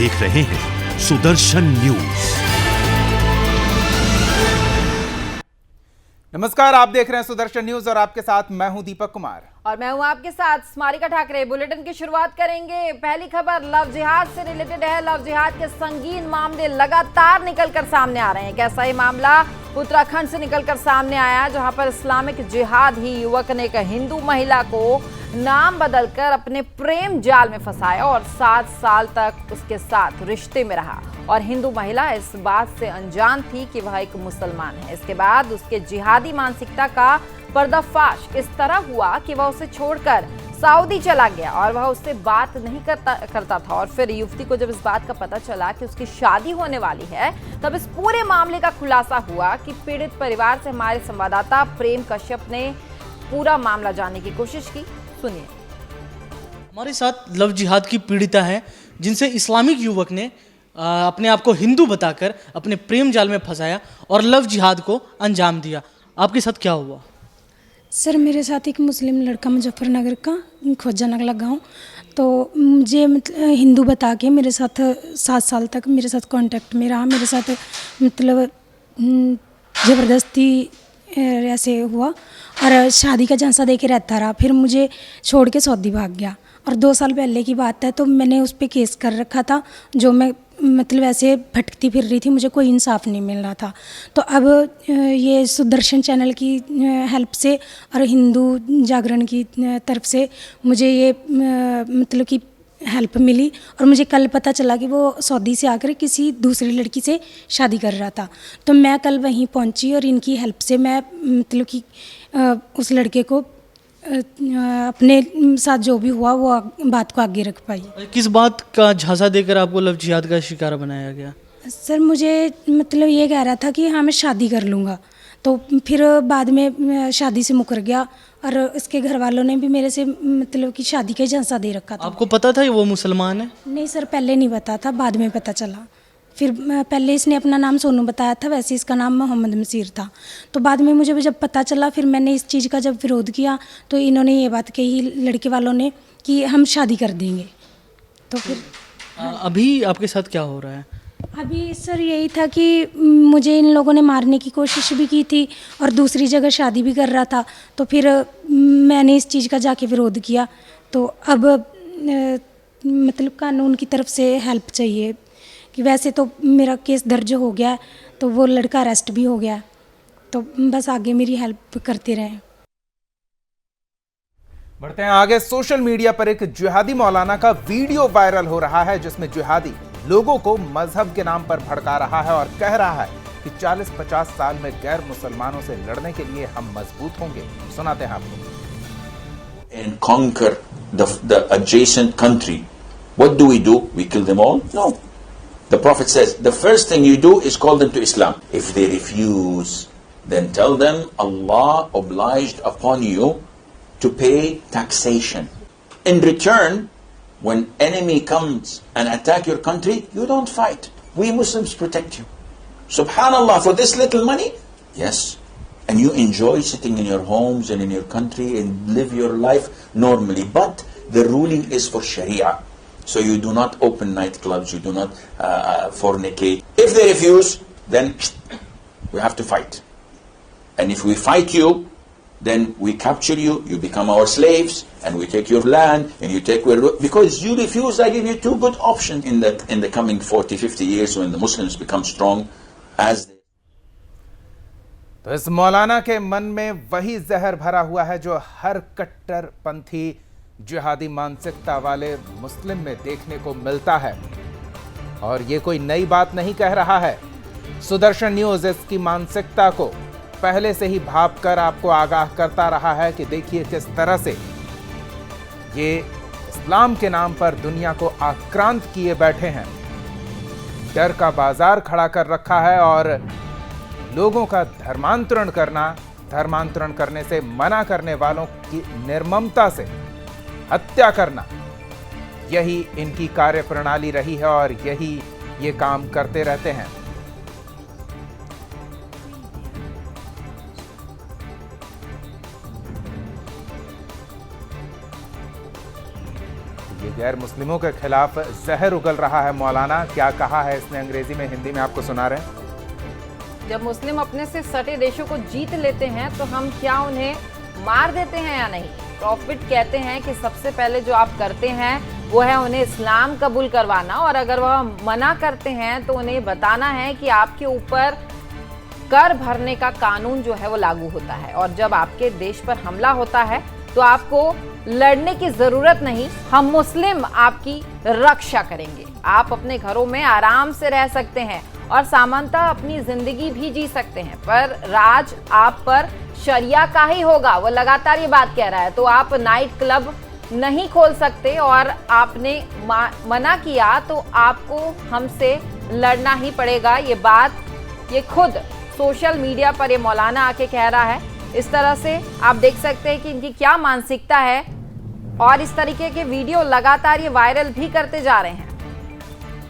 देख रहे हैं सुदर्शन न्यूज। नमस्कार, आप देख रहे हैं सुदर्शन न्यूज और आपके साथ मैं हूं दीपक कुमार और मैं हूं आपके साथ स्मारिका ठाकरे। बुलेटिन की शुरुआत करेंगे। पहली खबर लव जिहाद से रिलेटेड है। लव जिहाद के संगीन मामले लगातार निकलकर सामने आ रहे हैं। कैसा ही मामला उत्तराखंड से निकलकर सामने आया, जहां पर इस्लामिक जिहाद ही युवक ने एक हिंदू महिला को नाम बदलकर अपने प्रेम जाल में फंसाया और 7 साल तक उसके साथ रिश्ते में रहा और हिंदू महिला इस बात से अनजान थी कि वह एक मुसलमान है। इसके बाद उसके जिहादी मानसिकता का पर्दाफाश इस तरह हुआ कि वह उसे छोड़कर सऊदी चला गया और वह उससे बात नहीं करता था। और फिर युवती को जब इस बात का पता चला कि उसकी शादी होने वाली है, तब इस पूरे मामले का खुलासा हुआ कि पीड़ित परिवार से हमारे संवाददाता प्रेम कश्यप ने पूरा मामला जानने की कोशिश की। सुनिए। हमारे साथ लव जिहाद की पीड़िता है, जिनसे इस्लामिक युवक ने अपने आप को हिंदू बताकर अपने प्रेम जाल में फंसाया और लव जिहाद को अंजाम दिया। आपके साथ क्या हुआ? सर, मेरे साथ एक मुस्लिम लड़का मुजफ्फरनगर का खोजा नगला गाँव, तो मुझे हिंदू बता के मेरे साथ 7 साल तक मेरे साथ कांटेक्ट में रहा। मेरे साथ मतलब ज़बरदस्ती ऐसे हुआ और शादी का झांसा दे के रहता रहा। फिर मुझे छोड़ के सऊदी भाग गया और 2 साल पहले की बात है। तो मैंने उस पर केस कर रखा था, जो मैं मतलब ऐसे भटकती फिर रही थी, मुझे कोई इंसाफ नहीं मिल रहा था। तो अब ये सुदर्शन चैनल की हेल्प से और हिंदू जागरण की तरफ से मुझे ये मतलब कि हेल्प मिली और मुझे कल पता चला कि वो सऊदी से आकर किसी दूसरी लड़की से शादी कर रहा था। तो मैं कल वहीं पहुंची और इनकी हेल्प से मैं मतलब कि उस लड़के को अपने साथ जो भी हुआ वो बात को आगे रख पाई। किस बात का झांसा देकर आपको लव जिहाद का शिकार बनाया गया? सर, मुझे मतलब ये कह रहा था कि हाँ मैं शादी कर लूँगा, तो फिर बाद में शादी से मुकर गया और इसके घर वालों ने भी मेरे से मतलब कि शादी का झांसा दे रखा था। आपको पता था वो मुसलमान है? नहीं सर, पहले नहीं पता था, बाद में पता चला। फिर पहले इसने अपना नाम सोनू बताया था, वैसे इसका नाम मोहम्मद मसीर था। तो बाद में मुझे जब पता चला, फिर मैंने इस चीज़ का जब विरोध किया तो इन्होंने ये बात कही लड़के वालों ने कि हम शादी कर देंगे। तो फिर अभी आपके साथ क्या हो रहा है? अभी सर यही था कि मुझे इन लोगों ने मारने की कोशिश भी की थी और दूसरी जगह शादी भी कर रहा था। तो फिर मैंने इस चीज़ का जाके विरोध किया। तो अब मतलब कानून की तरफ से हेल्प चाहिए कि वैसे तो मेरा केस दर्ज हो गया है, तो वो लड़का अरेस्ट भी हो गया, तो बस आगे मेरी हेल्प करते रहें। बढ़ते हैं आगे। सोशल मीडिया पर एक जिहादी मौलाना का वीडियो वायरल हो रहा है, जिसमें जिहादी लोगों को मजहब के नाम पर भड़का रहा है और कह रहा है कि 40-50 साल में गैर मुसलमानों से लड़ने के लिए हम मजबूत होंगे। सुनाते हैं आपको। And conquer the adjacent country. What do? We kill them all? No. The Prophet says, the first thing you do is call them to Islam. If they refuse, then tell them Allah obliged upon you to pay taxation. In return, when enemy comes and attack your country, you don't fight. We Muslims protect you. Subhanallah, for this little money? Yes. And you enjoy sitting in your homes and in your country and live your life normally. But the ruling is for Sharia. So you do not open nightclubs, you do not fornicate. If they refuse, then we have to fight. And if we fight you, then we capture you, you become our slaves, and we take your land, and you take where, because you refuse, I give you 2 good options in the coming 40-50 years when the Muslims become strong as they. तो इस मौलाना के मन में वही जहर भरा हुआ है जो हर कट्टरपंथी जिहादी मानसिकता वाले मुस्लिम में देखने को मिलता है, और ये कोई नई बात नहीं कह रहा है। सुदर्शन न्यूज इसकी मानसिकता को पहले से ही भाप कर आपको आगाह करता रहा है कि देखिए किस तरह से ये इस्लाम के नाम पर दुनिया को आक्रांत किए बैठे हैं, डर का बाजार खड़ा कर रखा है और लोगों का धर्मांतरण करने से मना करने वालों की निर्ममता से हत्या करना, यही इनकी कार्यप्रणाली रही है और यही ये काम करते रहते हैं। ये गैर मुस्लिमों के खिलाफ जहर उगल रहा है। मौलाना क्या कहा है इसने अंग्रेजी में, हिंदी में आपको सुना रहे हैं। जब मुस्लिम अपने से सटे देशों को जीत लेते हैं तो हम क्या उन्हें मार देते हैं या नहीं? प्रॉफिट कहते हैं कि सबसे पहले जो आप करते हैं वो है उन्हें इस्लाम कबूल करवाना, और अगर वह मना करते हैं तो उन्हें बताना है कि आपके ऊपर कर भरने का कानून जो है वो लागू होता है, और जब आपके देश पर हमला होता है तो आपको लड़ने की जरूरत नहीं, हम मुस्लिम आपकी रक्षा करेंगे। आप अपने घरों में आराम से रह सकते हैं और सामान्यतः अपनी जिंदगी भी जी सकते हैं, पर राज आप पर शरिया का ही होगा। वो लगातार ये बात कह रहा है। तो आप नाइट क्लब नहीं खोल सकते और आपने मना किया तो आपको हमसे लड़ना ही पड़ेगा। ये बात ये खुद सोशल मीडिया पर ये मौलाना आके कह रहा है। इस तरह से आप देख सकते हैं कि इनकी क्या मानसिकता है, और इस तरीके के वीडियो लगातार ये वायरल भी करते जा रहे हैं।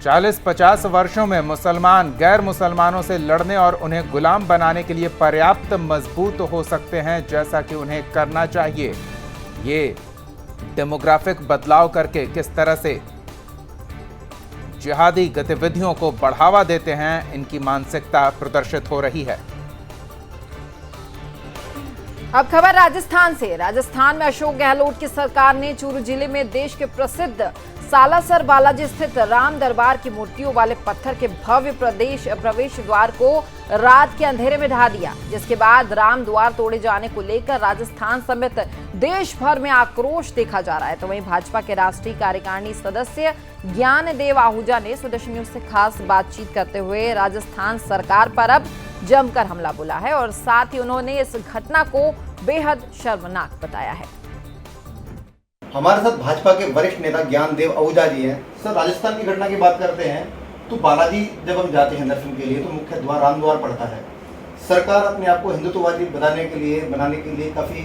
40-50 वर्षों में मुसलमान गैर मुसलमानों से लड़ने और उन्हें गुलाम बनाने के लिए पर्याप्त मजबूत हो सकते हैं, जैसा कि उन्हें करना चाहिए। ये डेमोग्राफिक बदलाव करके किस तरह से जिहादी गतिविधियों को बढ़ावा देते हैं, इनकी मानसिकता प्रदर्शित हो रही है। अब खबर राजस्थान से। राजस्थान में अशोक गहलोत की सरकार ने चूरू जिले में देश के प्रसिद्ध सालासर बालाजी स्थित राम दरबार की मूर्तियों वाले पत्थर के भव्य प्रवेश द्वार को रात के अंधेरे में ढा दिया, जिसके बाद राम द्वार तोड़े जाने को लेकर राजस्थान समेत देश भर में आक्रोश देखा जा रहा है। तो वहीं भाजपा के राष्ट्रीय कार्यकारिणी सदस्य ज्ञानदेव आहूजा ने स्वदेश न्यूज से खास बातचीत करते हुए राजस्थान सरकार पर अब जमकर हमला बोला है, और साथ ही उन्होंने इस घटना को बेहद शर्मनाक बताया है। हमारे साथ भाजपा के वरिष्ठ नेता ज्ञानदेव आहूजा जी हैं। सर, राजस्थान की घटना की बात करते हैं तो बालाजी जब हम जाते हैं दर्शन के लिए तो मुख्य द्वार राम द्वार पड़ता है। सरकार अपने आप को हिंदुत्ववादी बनाने के लिए काफ़ी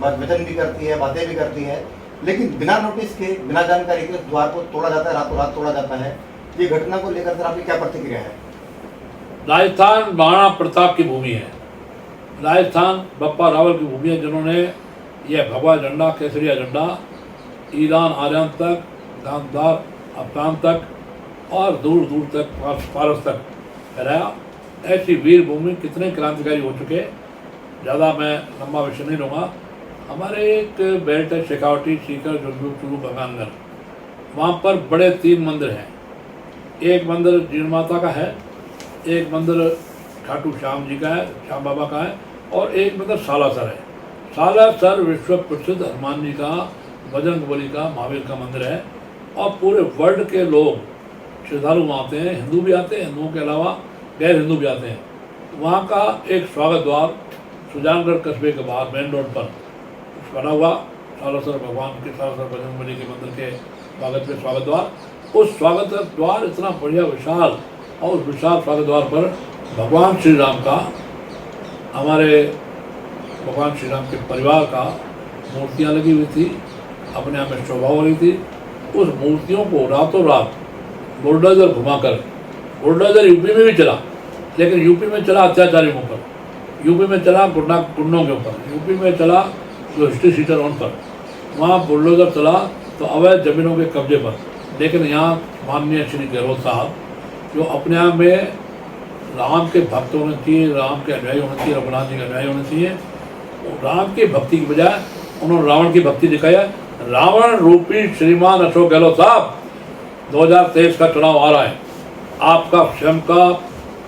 वचन भी करती है, बातें भी करती है, लेकिन बिना नोटिस के, बिना जानकारी के उस द्वार को तोड़ा जाता है, रातों रात तोड़ा जाता है। ये घटना को लेकर सर आपकी क्या प्रतिक्रिया है? राजस्थान महाराणा प्रताप की भूमि है, राजस्थान बप्पा रावल की भूमि है, जिन्होंने यह भगवा झंडा, केसरिया झंडा ईरान, आर्यन तक, गांधार, अफगान तक और दूर दूर तक, फारस तक फहराया। ऐसी वीर भूमि कितने क्रांतिकारी हो चुके, ज़्यादा मैं लंबा विषय नहीं लूँगा। हमारे एक बेल्ट है शेखावटी, सीकर, जुलू, चूरू, भगवानगढ़, वहाँ पर बड़े 3 मंदिर हैं। एक मंदिर जीण माता का है, एक मंदिर खाटू श्याम जी का है, श्याम बाबा का है, और एक मंदिर सालासर है। सालासर विश्व प्रसिद्ध हनुमान जी का, बजरंगबली का, महावीर का मंदिर है, और पूरे वर्ल्ड के लोग श्रद्धालु आते हैं। हिंदू भी आते हैं, हिंदुओं के अलावा गैर हिंदू भी आते हैं। वहाँ का एक स्वागत द्वार सुजानगढ़ कस्बे के बाहर मेन रोड पर बना हुआ, सालासर भगवान के, सालासर बजरंगबली के मंदिर के स्वागत में स्वागत द्वार। उस स्वागत द्वार इतना बढ़िया विशाल, और उस विशाल स्वागत द्वार पर भगवान श्री राम का, हमारे भगवान श्री राम के परिवार का मूर्तियाँ लगी हुई थी, अपने आप में शोभा हो रही थी। उस मूर्तियों को रातों रात बुलडोजर घुमाकर, बुलडोजर यूपी में भी चला, लेकिन यूपी में चला अत्याचारियों पर, यूपी में चला गुंडों के ऊपर, यूपी में चला जो हिस्ट्री सीटर उन पर, वहाँ बुलडोजर चला तो अवैध जमीनों के कब्जे पर। लेकिन यहाँ माननीय श्री गहलोत साहब, जो अपने आप में राम के भक्त होने चाहिए, राम के अनुयायी होने चाहिए, रघुनाथ जी के अनुयायी होने चाहिए, राम की भक्ति की बजाय उन्होंने रावण की भक्ति दिखाई। रावण रूपी श्रीमान अशोक गहलोत साहब, 2023 का चुनाव आ रहा है, आपका स्वयं का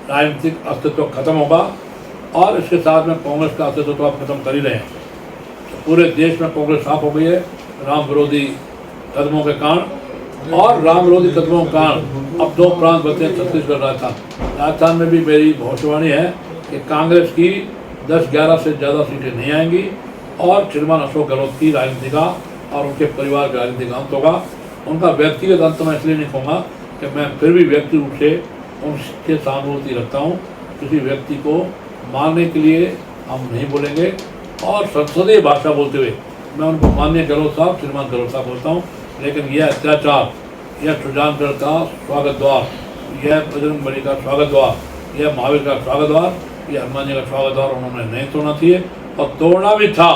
राजनीतिक अस्तित्व खत्म होगा, और इसके साथ में कांग्रेस का अस्तित्व तो आप खत्म कर ही रहे हैं। तो पूरे देश में कांग्रेस साफ हो गई है राम विरोधी कदमों के कारण, और राम विरोधी कदमों के कारण अब 2 प्रांत बचे, छत्तीसगढ़, राजस्थान। राजस्थान में भी मेरी भविष्यवाणी है कि कांग्रेस की 10-11 से ज़्यादा सीटें नहीं आएंगी, और श्रीमान अशोक गहलोत की राजनीति का और उनके परिवार का राजनीतिक अंत होगा। उनका व्यक्तिगत अंत मैं इसलिए नहीं कहूँगा कि मैं फिर भी व्यक्ति रूप से उनके सहानुभूति रखता हूँ। किसी व्यक्ति को मारने के लिए हम नहीं बोलेंगे, और संसदीय भाषा बोलते हुए मैं उनको माननीय गहलोत साहब, श्रीमान गहलोत साहब बोलता हूँ। लेकिन यह अत्याचार, यह सुजानगढ़ का स्वागत द्वार, यह बजरंगबली का स्वागत द्वार, यह महावीर का स्वागत द्वार, यह हनुमान जी का स्वागत द्वार उन्होंने नहीं तोड़ना चाहिए, और तोड़ना भी था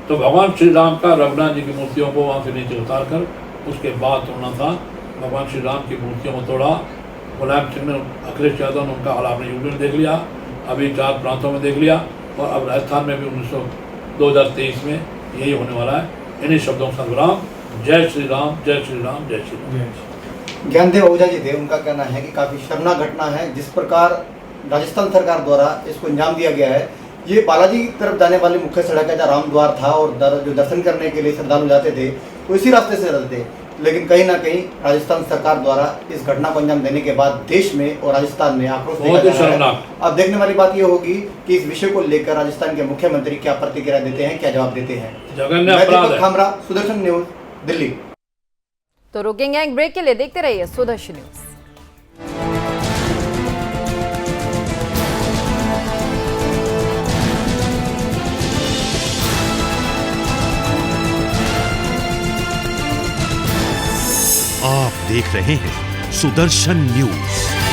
तो भगवान श्री राम का, रघुनाथ जी की मूर्तियों को वहाँ से नीचे उतार कर उसके बाद तोड़ना था। भगवान श्री राम की मूर्तियों को तोड़ा। मुलायम सिंह ने, अखिलेश यादव ने उनका हाल आपने यूपी में देख लिया, अभी 4 प्रांतों में देख लिया, और अब राजस्थान में भी 2023 में यही होने वाला है। इन्हीं शब्दों का संग्राम। जय श्री राम, जय श्री राम, जय श्री राम। ज्ञानदेव आहूजा जी थे, उनका कहना है कि काफ़ी शर्मनाक घटना है जिस प्रकार राजस्थान सरकार द्वारा इसको अंजाम दिया गया है। ये बालाजी की तरफ जाने वाली मुख्य सड़क है जहाँ राम द्वार था, और जो दर्शन करने के लिए श्रद्धालु जाते थे तो इसी रास्ते से जाते थे। लेकिन कहीं ना कहीं राजस्थान सरकार द्वारा इस घटना को अंजाम देने के बाद देश में और राजस्थान में आक्रोश देखा जा रहा है। अब देखने वाली बात ये होगी कि इस विषय को लेकर राजस्थान के मुख्यमंत्री क्या प्रतिक्रिया देते हैं, क्या जवाब देते हैं। मैं दीपक खामरा, सुदर्शन न्यूज, दिल्ली। तो रुकेंगे एक ब्रेक के लिए, देखते रहिए सुदर्शन न्यूज। आप देख रहे हैं सुदर्शन न्यूज।